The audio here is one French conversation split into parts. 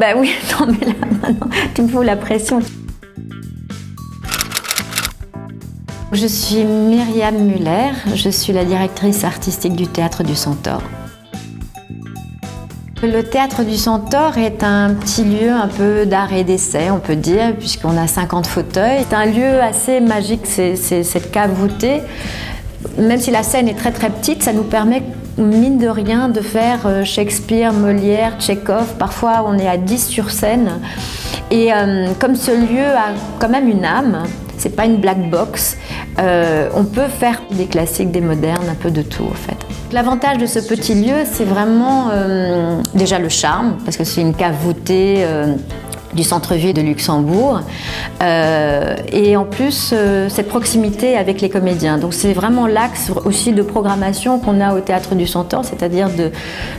Bah oui, non mais là maintenant, tu me fous la pression. Je suis Myriam Muller, je suis la directrice artistique du Théâtre du Centaure. Le Théâtre du Centaure est un petit lieu un peu d'art et d'essai, on peut dire, puisqu'on a 50 fauteuils. C'est un lieu assez magique, c'est cette cave voûtée. Même si la scène est très très petite, ça nous permet, mine de rien, de faire Shakespeare, Molière, Tchekhov. Parfois, on est à 10 sur scène. Et comme ce lieu a quand même une âme, c'est pas une black box, on peut faire des classiques, des modernes, un peu de tout en fait. L'avantage de ce petit lieu, c'est vraiment déjà le charme, parce que c'est une cave voûtée du centre-ville de Luxembourg, et en plus cette proximité avec les comédiens. Donc c'est vraiment l'axe aussi de programmation qu'on a au Théâtre du Centaure, c'est-à-dire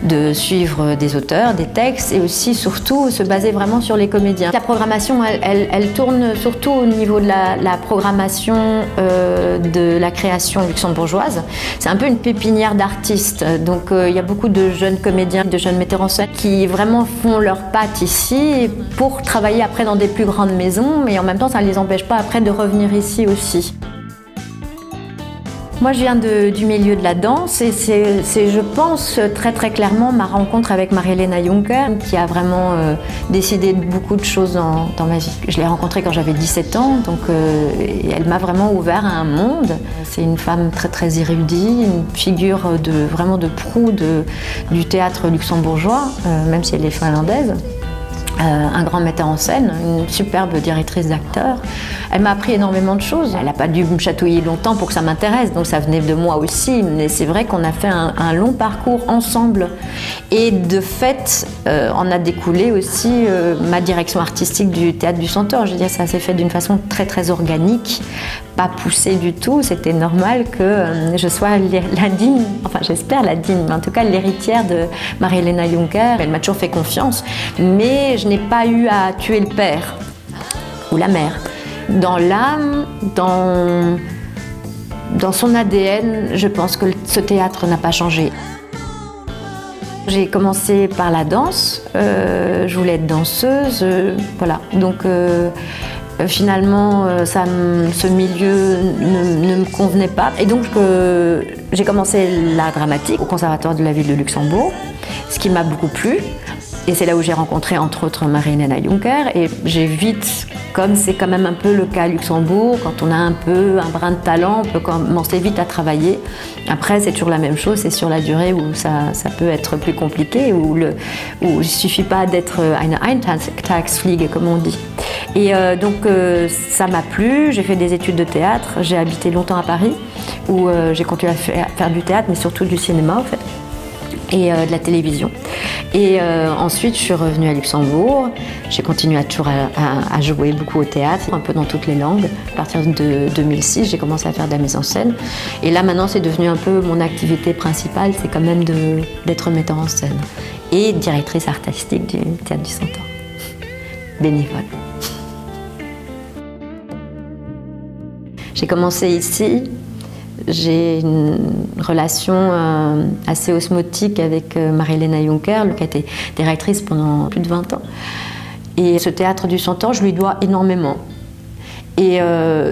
de suivre des auteurs, des textes, et aussi surtout se baser vraiment sur les comédiens. La programmation, elle tourne surtout au niveau de la programmation de la création luxembourgeoise. C'est un peu une pépinière d'artistes, donc il y a beaucoup de jeunes comédiens, de jeunes metteurs en scène qui vraiment font leurs pattes ici pour travailler après dans des plus grandes maisons, mais en même temps ça ne les empêche pas après de revenir ici aussi. Moi je viens du milieu de la danse et c'est je pense très très clairement ma rencontre avec Marie-Helena Juncker qui a vraiment décidé de beaucoup de choses dans ma vie. Je l'ai rencontrée quand j'avais 17 ans, donc elle m'a vraiment ouvert à un monde. C'est une femme très très érudite, une figure vraiment de proue du théâtre luxembourgeois, même si elle est finlandaise. Un grand metteur en scène, une superbe directrice d'acteurs. Elle m'a appris énormément de choses. Elle n'a pas dû me chatouiller longtemps pour que ça m'intéresse, donc ça venait de moi aussi. Mais c'est vrai qu'on a fait un long parcours ensemble. Et de fait, en a découlé aussi ma direction artistique du Théâtre du Centaure. Je veux dire, ça s'est fait d'une façon très très organique, pas poussée du tout. C'était normal que je sois la digne, enfin j'espère la digne, mais en tout cas l'héritière de Marie-Helena Juncker. Elle m'a toujours fait confiance, mais je n'ai pas eu à tuer le père ou la mère. Dans l'âme, dans son ADN, je pense que ce théâtre n'a pas changé. J'ai commencé par la danse, je voulais être danseuse, voilà. Donc finalement, ce milieu ne me convenait pas. Et donc j'ai commencé l'art dramatique au Conservatoire de la ville de Luxembourg, ce qui m'a beaucoup plu. Et c'est là où j'ai rencontré entre autres Marie-Helena Juncker. Et j'ai vite, comme c'est quand même un peu le cas à Luxembourg, quand on a un peu un brin de talent, on peut commencer vite à travailler. Après, c'est toujours la même chose, c'est sur la durée où ça peut être plus compliqué, où il ne suffit pas d'être eine Eintagsfliege, comme on dit. Et donc ça m'a plu, j'ai fait des études de théâtre, j'ai habité longtemps à Paris, où j'ai continué à faire du théâtre, mais surtout du cinéma en fait. Et de la télévision. Et ensuite, je suis revenue à Luxembourg. J'ai continué à jouer beaucoup au théâtre, un peu dans toutes les langues. À partir de 2006, j'ai commencé à faire de la mise en scène. Et là, maintenant, c'est devenu un peu mon activité principale, c'est quand même d'être metteur en scène et directrice artistique du Théâtre du Centaure. Bénévole. J'ai commencé ici. J'ai une relation assez osmotique avec Marie-Helena Juncker, qui a été directrice pendant plus de 20 ans. Et ce Théâtre du Centaure, je lui dois énormément. Et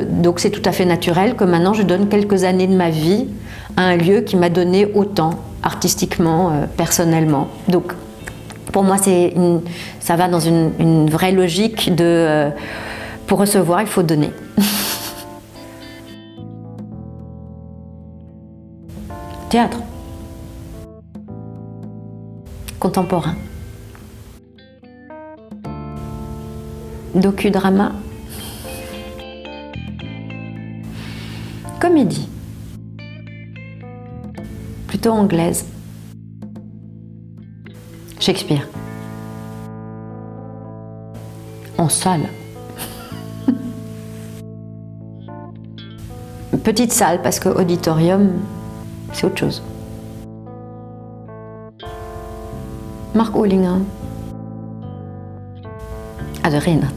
donc c'est tout à fait naturel que maintenant je donne quelques années de ma vie à un lieu qui m'a donné autant, artistiquement, personnellement. Donc pour moi, ça va dans une vraie logique de pour recevoir, il faut donner. Théâtre. Contemporain. Docudrama. Comédie. Plutôt anglaise. Shakespeare. En salle. Petite salle parce que auditorium, c'est autre chose. Mark Ohlinger. Also Reinhard.